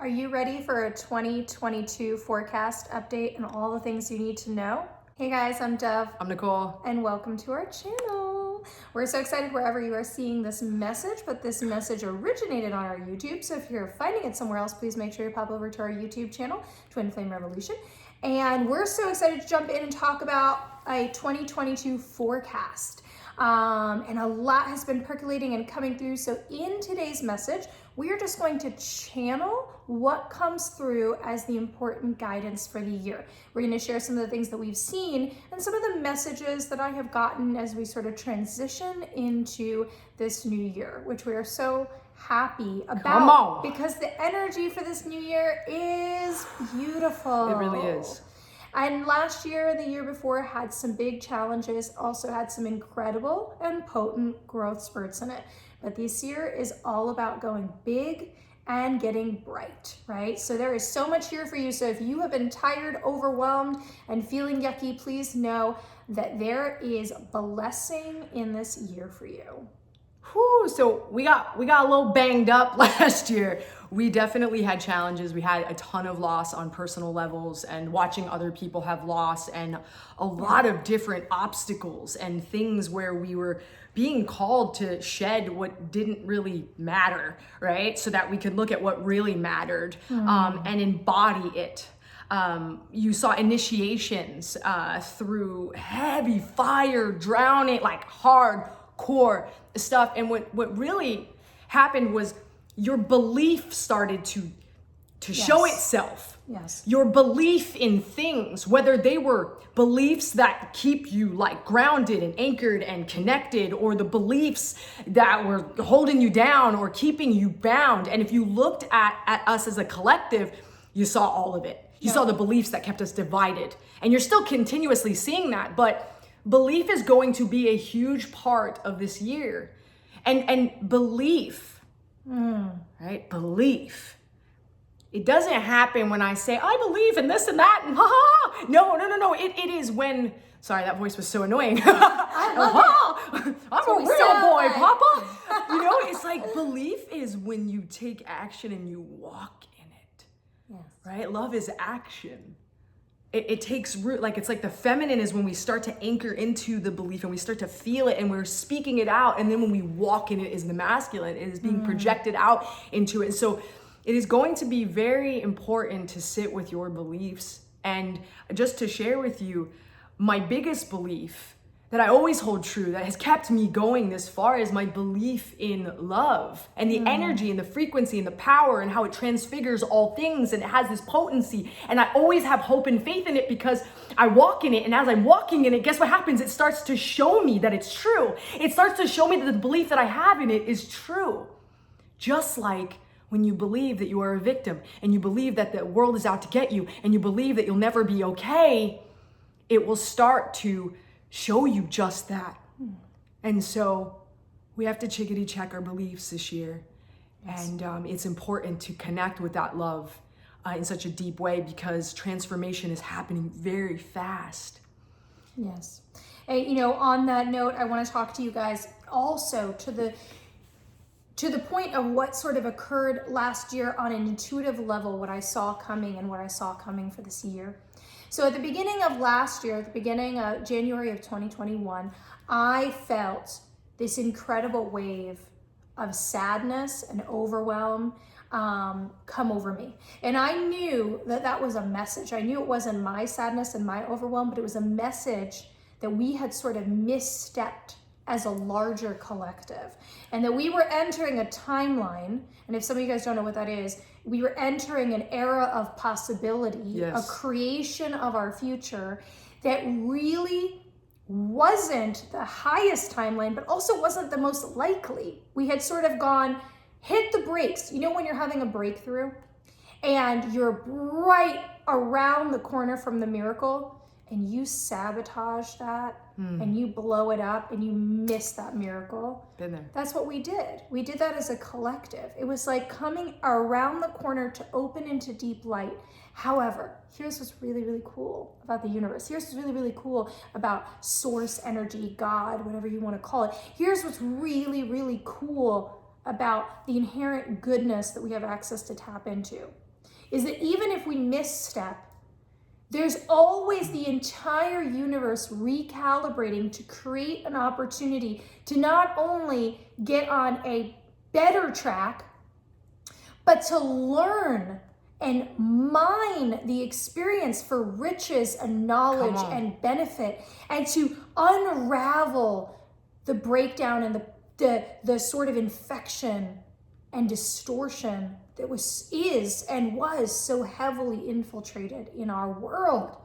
Are you ready for a 2022 forecast update and all the things you need to know? Hey guys, I'm Dove. I'm Nicole. And welcome to our channel. We're so excited wherever you are seeing this message, but this message originated on our YouTube. So if you're finding it somewhere else, please make sure you pop over to our YouTube channel, Twin Flame Revolution. And we're so excited to jump in and talk about a 2022 forecast. And a lot has been percolating and coming through. So in today's message, we are just going to channel what comes through as the important guidance for the year. We're going to share some of the things that we've seen and some of the messages that I have gotten as we sort of transition into this new year, which we are so happy about because the energy for this new year is beautiful. It really is. And last year and the year before had some big challenges, also had some incredible and potent growth spurts in it. But this year is all about going big and getting bright, right? So there is so much here for you. So if you have been tired, overwhelmed, and feeling yucky, please know that there is blessing in this year for you. Whew, so we got a little banged up last year. We definitely had challenges. We had a ton of loss on personal levels and watching other people have loss and a lot of different obstacles and things where we were being called to shed what didn't really matter, right? So that we could look at what really mattered and embody it. You saw initiations through heavy fire, drowning, like hardcore stuff. And what really happened was your belief started to show itself. Yes. Your belief in things, whether they were beliefs that keep you like grounded and anchored and connected, or the beliefs that were holding you down or keeping you bound. And if you looked at us as a collective, you saw all of it. You saw the beliefs that kept us divided. And you're still continuously seeing that, but belief is going to be a huge part of this year. And belief, right? Belief. It doesn't happen when I say, I believe in this and that, and ha-ha. No. It is when, sorry, that voice was so annoying. I love it. I'm a real boy, Papa. You know, it's like belief is when you take action and you walk in it. Yes. Right? Love is action. It takes root. Like, it's like the feminine is when we start to anchor into the belief and we start to feel it and we're speaking it out. And then when we walk in it is the masculine. It is being projected out into it. So it is going to be very important to sit with your beliefs. And just to share with you, my biggest belief that I always hold true, that has kept me going this far, is my belief in love and the energy and the frequency and the power and how it transfigures all things and it has this potency. And I always have hope and faith in it because I walk in it. And as I'm walking in it, guess what happens? It starts to show me that it's true. It starts to show me that the belief that I have in it is true. Just like when you believe that you are a victim and you believe that the world is out to get you and you believe that you'll never be okay, it will start to show you just that. And so we have to chickadee check our beliefs this year. Yes. And it's important to connect with that love in such a deep way because transformation is happening very fast. Yes. And, you know, on that note, I want to talk to you guys also to the point of what sort of occurred last year on an intuitive level, what I saw coming and what I saw coming for this year. So at the beginning of last year, at the beginning of January of 2021, I felt this incredible wave of sadness and overwhelm come over me. And I knew that that was a message. I knew it wasn't my sadness and my overwhelm, but it was a message that we had sort of misstepped as a larger collective, and that we were entering a timeline. And if some of you guys don't know what that is, we were entering an era of possibility, a creation of our future that really wasn't the highest timeline, but also wasn't the most likely. We had sort of hit the brakes. You know when you're having a breakthrough and you're right around the corner from the miracle, and you sabotage that and you blow it up and you miss that miracle. Been there. That's what we did. We did that as a collective. It was like coming around the corner to open into deep light. However, here's what's really, really cool about the universe. Here's what's really, really cool about source energy, God, whatever you want to call it. Here's what's really, really cool about the inherent goodness that we have access to tap into. is that even if we misstep, there's always the entire universe recalibrating to create an opportunity to not only get on a better track, but to learn and mine the experience for riches and knowledge and benefit, and to unravel the breakdown and the sort of infection and distortion that is so heavily infiltrated in our world.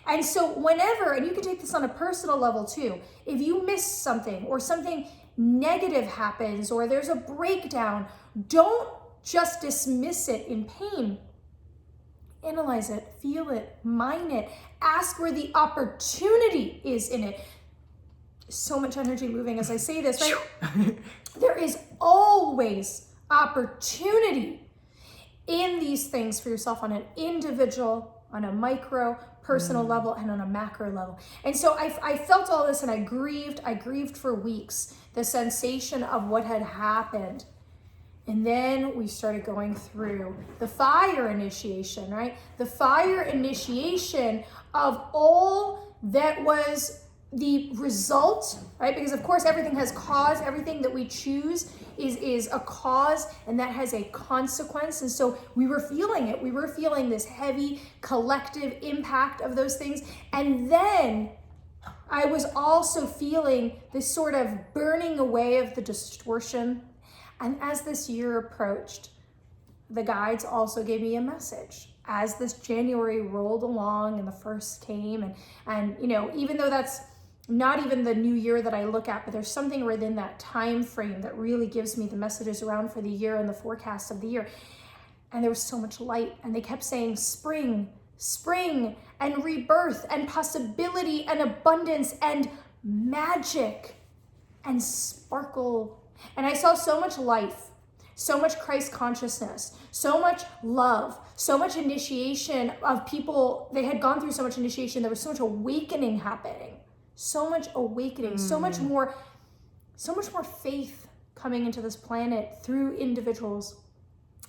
And so whenever, and you can take this on a personal level too, if you miss something or something negative happens or there's a breakdown, don't just dismiss it in pain. Analyze it, feel it, mine it, ask where the opportunity is in it. So much energy moving as I say this, right? There is always opportunity in these things for yourself on an individual, on a micro, personal level, and on a macro level. And so I felt all this and I grieved for weeks, the sensation of what had happened. And then we started going through the fire initiation, right? The fire initiation of all that was the result, right? Because of course everything has cause, everything that we choose is a cause, and that has a consequence. And so we were feeling it. We were feeling this heavy collective impact of those things. And then I was also feeling this sort of burning away of the distortion. And as this year approached, the guides also gave me a message. As this January rolled along and the first came, and you know, even though that's not even the new year that I look at, but there's something within that time frame that really gives me the messages around for the year and the forecast of the year. And there was so much light, and they kept saying spring, spring, and rebirth, and possibility, and abundance, and magic, and sparkle. And I saw so much life, so much Christ consciousness, so much love, so much initiation of people. They had gone through so much initiation. There was so much awakening happening, so much awakening, so much more faith coming into this planet through individuals.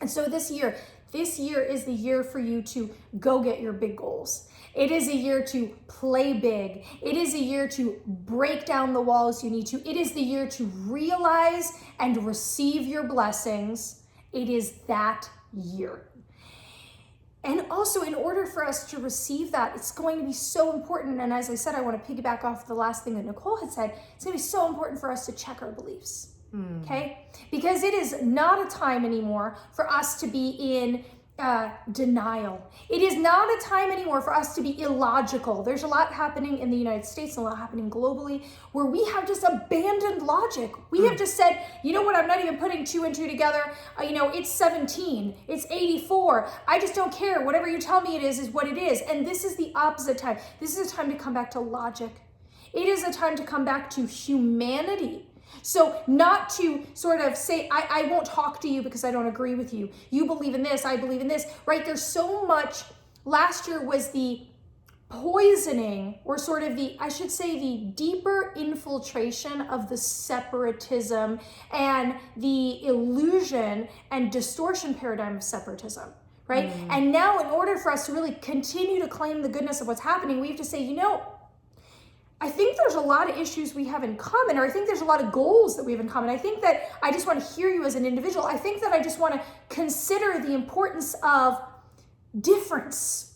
And so this year is the year for you to go get your big goals. It is a year to play big. It is a year to break down the walls you need to. It is the year to realize and receive your blessings. It is that year. And also, in order for us to receive that, it's going to be so important. And as I said, I want to piggyback off the last thing that Nicole had said. It's going to be so important for us to check our beliefs. Okay? Because it is not a time anymore for us to be in denial. It is not a time anymore for us to be illogical. There's a lot happening in the United States, and a lot happening globally, where we have just abandoned logic. We have just said, you know what, I'm not even putting two and two together. It's 17, it's 84. I just don't care. Whatever you tell me it is what it is. And this is the opposite time. This is a time to come back to logic. It is a time to come back to humanity. So not to sort of say, I won't talk to you because I don't agree with you. You believe in this, I believe in this, right? There's so much. Last year was the poisoning, or sort of the deeper infiltration of the separatism and the illusion and distortion paradigm of separatism, right? And now in order for us to really continue to claim the goodness of what's happening, we have to say, I think there's a lot of issues we have in common, or I think there's a lot of goals that we have in common. I think that I just want to hear you as an individual. I think that I just want to consider the importance of difference,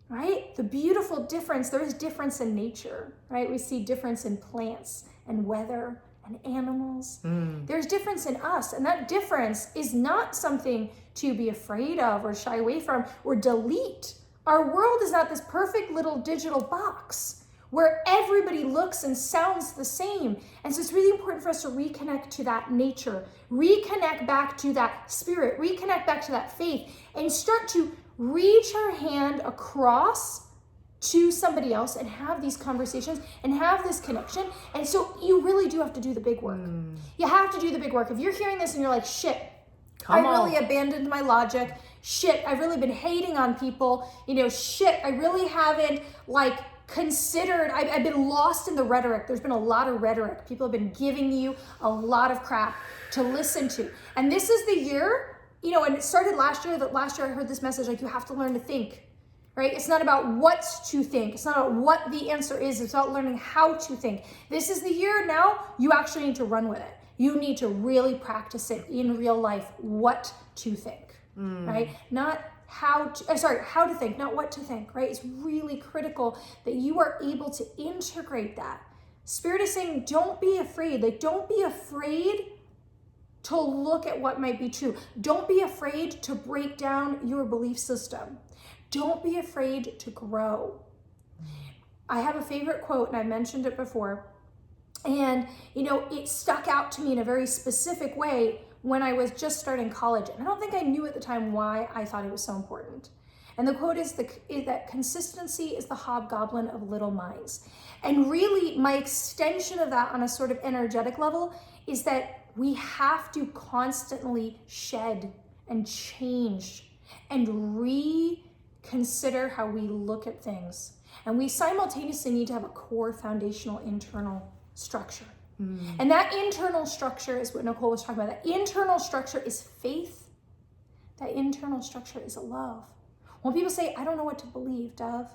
right? The beautiful difference. There is difference in nature, right? We see difference in plants and weather and animals. There's difference in us, and that difference is not something to be afraid of or shy away from or delete. Our world is not this perfect little digital box where everybody looks and sounds the same. And so it's really important for us to reconnect to that nature, reconnect back to that spirit, reconnect back to that faith, and start to reach our hand across to somebody else and have these conversations and have this connection. And so you really do have to do the big work. You have to do the big work. If you're hearing this and you're like, shit, I really abandoned my logic. Shit, I've really been hating on people. Shit, I really haven't considered, I've been lost in the rhetoric. There's been a lot of rhetoric. People have been giving you a lot of crap to listen to. And this is the year, and it started last year. That last year I heard this message, like, you have to learn to think, right? It's not about what to think. It's not about what the answer is. It's about learning how to think. This is the year now you actually need to run with it. You need to really practice it in real life, what to think, right? Not how to think, not what to think, right? It's really critical that you are able to integrate that. Spirit is saying, don't be afraid. Like, don't be afraid to look at what might be true. Don't be afraid to break down your belief system. Don't be afraid to grow. I have a favorite quote, and I mentioned it before. And, it stuck out to me in a very specific way when I was just starting college. And I don't think I knew at the time why I thought it was so important. And the quote is that consistency is the hobgoblin of little minds. And really, my extension of that on a sort of energetic level is that we have to constantly shed and change and reconsider how we look at things. And we simultaneously need to have a core foundational internal structure. And that internal structure is what Nicole was talking about. That internal structure is faith. That internal structure is love. When people say, I don't know what to believe, Dove,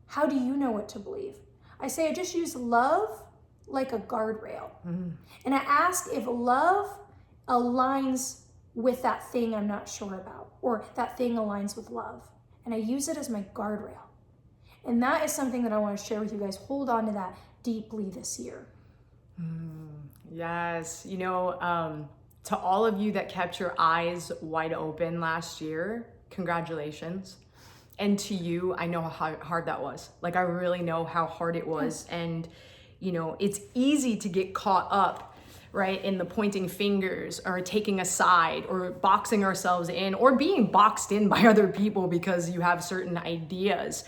how do you know what to believe? I say, I just use love like a guardrail. And I ask if love aligns with that thing I'm not sure about, or that thing aligns with love. And I use it as my guardrail. And that is something that I want to share with you guys. Hold on to that deeply this year. Yes. To all of you that kept your eyes wide open last year, congratulations. And to you, I know how hard that was. Like, I really know how hard it was. And, it's easy to get caught up, right, in the pointing fingers or taking a side or boxing ourselves in or being boxed in by other people because you have certain ideas.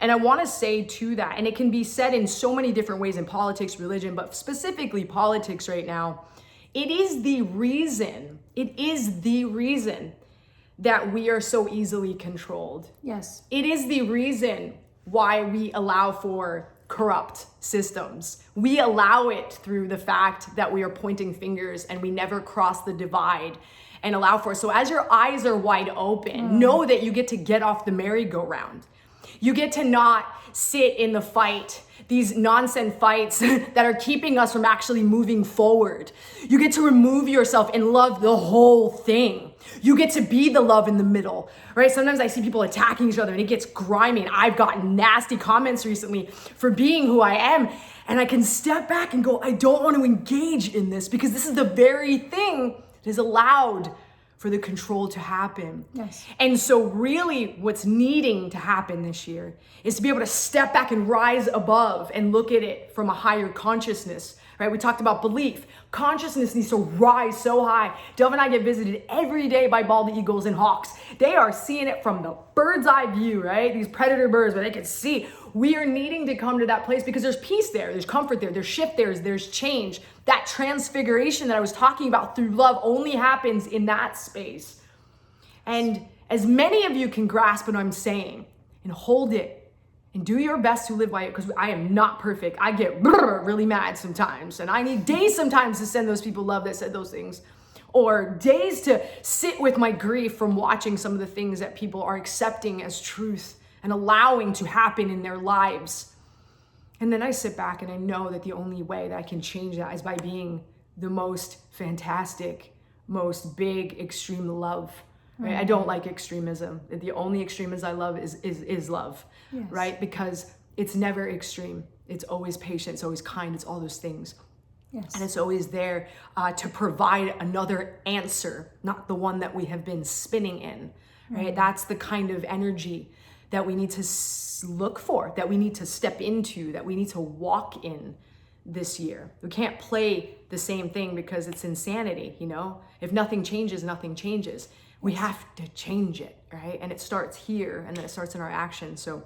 And I want to say to that, and it can be said in so many different ways in politics, religion, but specifically politics right now, it is the reason that we are so easily controlled. Yes. It is the reason why we allow for corrupt systems. We allow it through the fact that we are pointing fingers and we never cross the divide and allow for it. So as your eyes are wide open, know that you get off the merry-go-round. You get to not sit in the fight, these nonsense fights that are keeping us from actually moving forward. You get to remove yourself and love the whole thing. You get to be the love in the middle, right? Sometimes I see people attacking each other and it gets grimy. And I've gotten nasty comments recently for being who I am. And I can step back and go, I don't want to engage in this because this is the very thing that is allowed for the control to happen. Yes. And so really what's needing to happen this year is to be able to step back and rise above and look at it from a higher consciousness, right? We talked about belief. Consciousness needs to rise so high. Dove and I get visited every day by bald eagles and hawks. They are seeing it from the bird's eye view, right? These predator birds where they can see. We are needing to come to that place because there's peace there, there's comfort there, there's shift there, there's change. That transfiguration that I was talking about through love only happens in that space. And as many of you can grasp what I'm saying and hold it and do your best to live by it, because I am not perfect. I get really mad sometimes, and I need days sometimes to send those people love that said those things, or days to sit with my grief from watching some of the things that people are accepting as truth and allowing to happen in their lives. And then I sit back and I know that the only way that I can change that is by being the most fantastic, most big, extreme love. Right? I don't like extremism. The only extremism I love is love, yes. Right? Because it's never extreme. It's always patient. It's always kind. It's all those things. Yes. And it's always there to provide another answer, not the one that we have been spinning in, right? Mm-hmm. That's the kind of energy that we need to look for, that we need to step into, that we need to walk in this year. We can't play the same thing because it's insanity, you know? If nothing changes, nothing changes. We have to change it, right? And it starts here, and then it starts in our actions. So,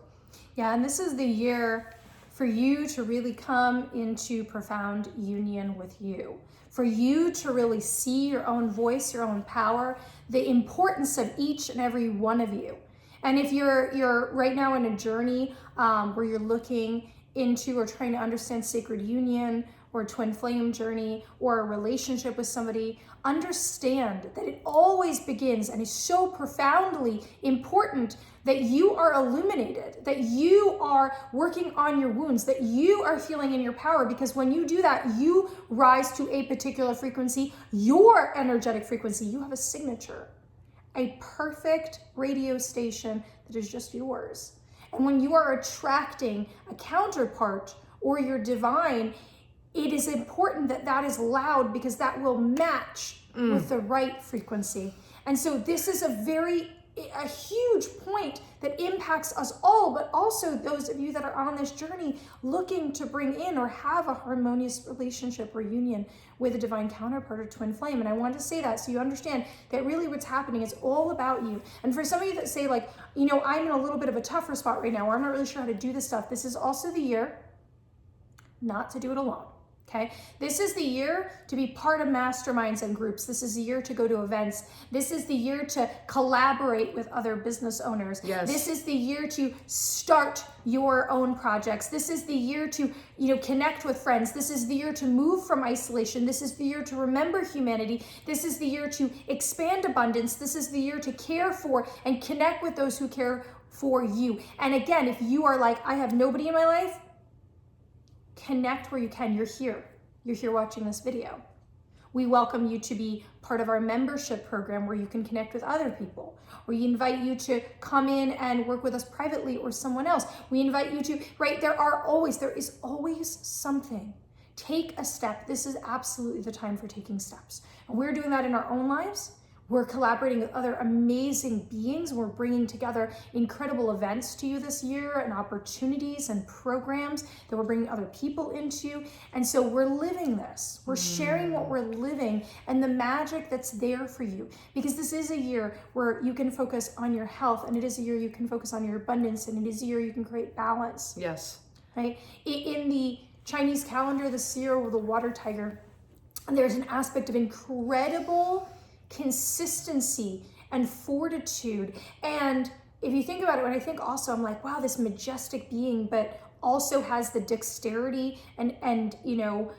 yeah, and this is the year for you to really come into profound union with you, for you to really see your own voice, your own power, the importance of each and every one of you. And if you're right now in a journey where you're looking into or trying to understand sacred union, or a twin flame journey or a relationship with somebody, understand that it always begins and is so profoundly important that you are illuminated, that you are working on your wounds, that you are feeling in your power, because when you do that, you rise to a particular frequency, your energetic frequency. You have a signature, a perfect radio station that is just yours. And when you are attracting a counterpart or your divine, it is important that that is loud, because that will match with the right frequency. And so this is a huge point that impacts us all, but also those of you that are on this journey looking to bring in or have a harmonious relationship or union with a divine counterpart or twin flame. And I wanted to say that so you understand that really what's happening is all about you. And for some of you that say, like, you know, I'm in a little bit of a tougher spot right now, or I'm not really sure how to do this stuff, this is also the year not to do it alone. Okay, this is the year to be part of masterminds and groups. This is the year to go to events. This is the year to collaborate with other business owners. Yes. This is the year to start your own projects. This is the year to, you know, connect with friends. This is the year to move from isolation. This is the year to remember humanity. This is the year to expand abundance. This is the year to care for and connect with those who care for you. And again, if you are like, I have nobody in my life, connect where you can. You're here. You're here watching this video. We welcome you to be part of our membership program where you can connect with other people. We invite you to come in and work with us privately or someone else. We invite you to, right? There is always something. Take a step. This is absolutely the time for taking steps. And we're doing that in our own lives. We're collaborating with other amazing beings. We're bringing together incredible events to you this year and opportunities and programs that we're bringing other people into. And so we're living this. We're sharing what we're living and the magic that's there for you. Because this is a year where you can focus on your health, and it is a year you can focus on your abundance, and it is a year you can create balance. Yes. Right? In the Chinese calendar, this year with the water tiger, there's an aspect of incredible consistency and fortitude. And if you think about it, when I think also, I'm like, wow, this majestic being, but also has the dexterity and you know,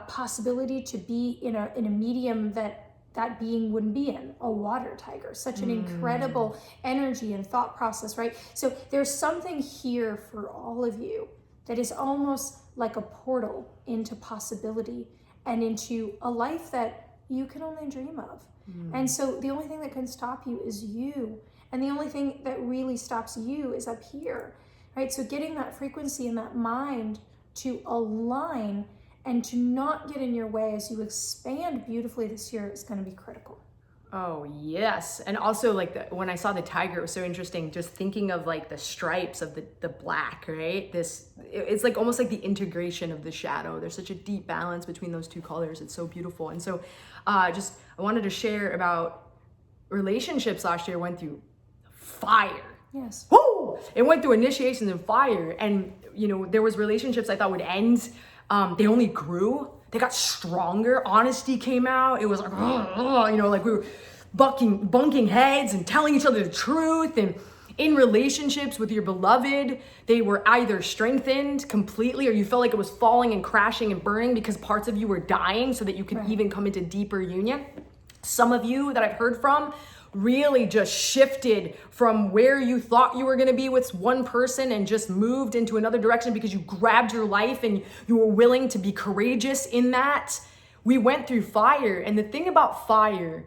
possibility to be in a medium that being wouldn't be in, a water tiger. Such an incredible energy and thought process, right? So there's something here for all of you that is almost like a portal into possibility and into a life that you can only dream of. And so the only thing that can stop you is you. And the only thing that really stops you is up here, right? So getting that frequency and that mind to align and to not get in your way as you expand beautifully this year is going to be critical. Oh, yes. And also, like, when I saw the tiger, it was so interesting just thinking of like the stripes of the black, right? It's like almost like the integration of the shadow. There's such a deep balance between those two colors. It's so beautiful. And so I wanted to share about relationships last year went through fire. Yes. Woo! It went through initiations and fire. And, you know, there was relationships I thought would end. They only grew. They got stronger. Honesty came out. It was like, you know, like we were bunking heads and telling each other the truth. And in relationships with your beloved, they were either strengthened completely or you felt like it was falling and crashing and burning because parts of you were dying so that you could even come into deeper union. Some of you that I've heard from really just shifted from where you thought you were going to be with one person and just moved into another direction because you grabbed your life and you were willing to be courageous in that. We went through fire. And the thing about fire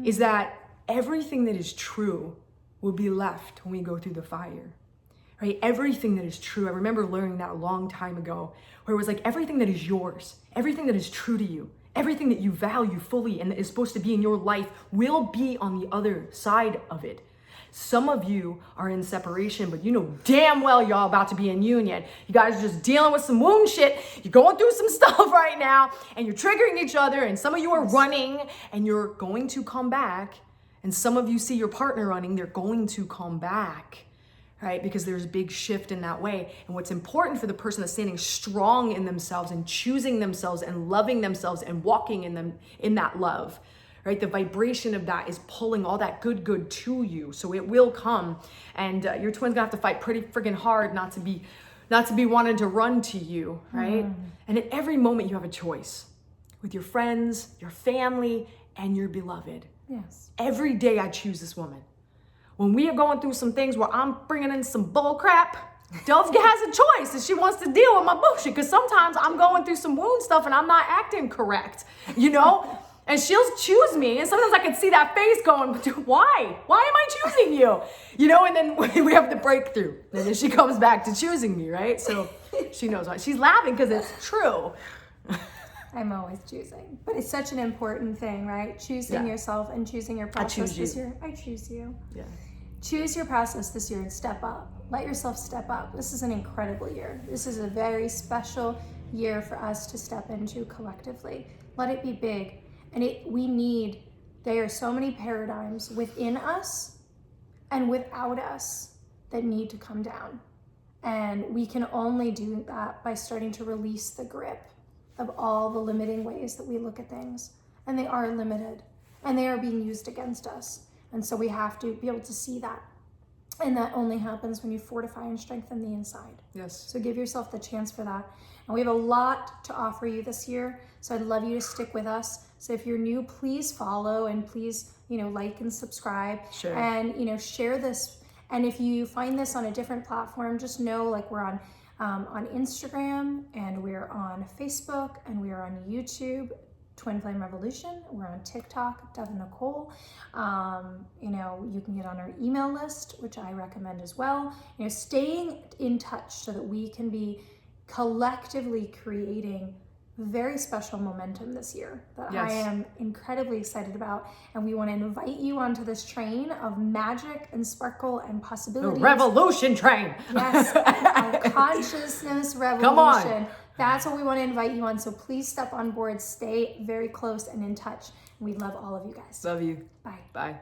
is that everything that is true will be left when we go through the fire, right? Everything that is true. I remember learning that a long time ago, where it was like everything that is yours, everything that is true to you, everything that you value fully and that is supposed to be in your life will be on the other side of it. Some of you are in separation, but you know damn well y'all about to be in union. You guys are just dealing with some wound shit. You're going through some stuff right now and you're triggering each other, and some of you are running and you're going to come back. And some of you see your partner running, they're going to come back, right? Because there's a big shift in that way. And what's important for the person that's standing strong in themselves and choosing themselves and loving themselves and walking in them in that love, right? The vibration of that is pulling all that good to you. So it will come. And your twin's gonna have to fight pretty freaking hard not to be not to be wanting to run to you, right? And at every moment you have a choice with your friends, your family, and your beloved. Yes. Every day I choose this woman. When we are going through some things where I'm bringing in some bull crap, Dove has a choice if she wants to deal with my bullshit, because sometimes I'm going through some wound stuff and I'm not acting correct, you know? And she'll choose me, and sometimes I can see that face going, why? Why am I choosing you? You know, and then we have the breakthrough. And then she comes back to choosing me, right? So she knows why. She's laughing because it's true. I'm always choosing. But it's such an important thing, right? Choosing yourself and choosing your process choose this you. year. I choose you. Yeah. Choose your process this year and step up. Let yourself step up. This is an incredible year. This is a very special year for us to step into collectively. Let it be big. And there are so many paradigms within us and without us that need to come down. And we can only do that by starting to release the grip of all the limiting ways that we look at things. And they are limited, and they are being used against us. And so we have to be able to see that. And that only happens when you fortify and strengthen the inside. Yes. So give yourself the chance for that. And we have a lot to offer you this year. So I'd love you to stick with us. So if you're new, please follow and please, like and subscribe. Sure. And, share this. And if you find this on a different platform, just know like we're on Instagram, and we're on Facebook, and we're on YouTube, Twin Flame Revolution. We're on TikTok, Devin Nicole. You can get on our email list, which I recommend as well. Staying in touch so that we can be collectively creating very special momentum this year that I am incredibly excited about. And we want to invite you onto this train of magic and sparkle and The possibilities. revolution train. Yes, our consciousness revolution. Come on. That's what we want to invite you on. So please step on board, stay very close and in touch. We love all of you guys. Love you. Bye. Bye.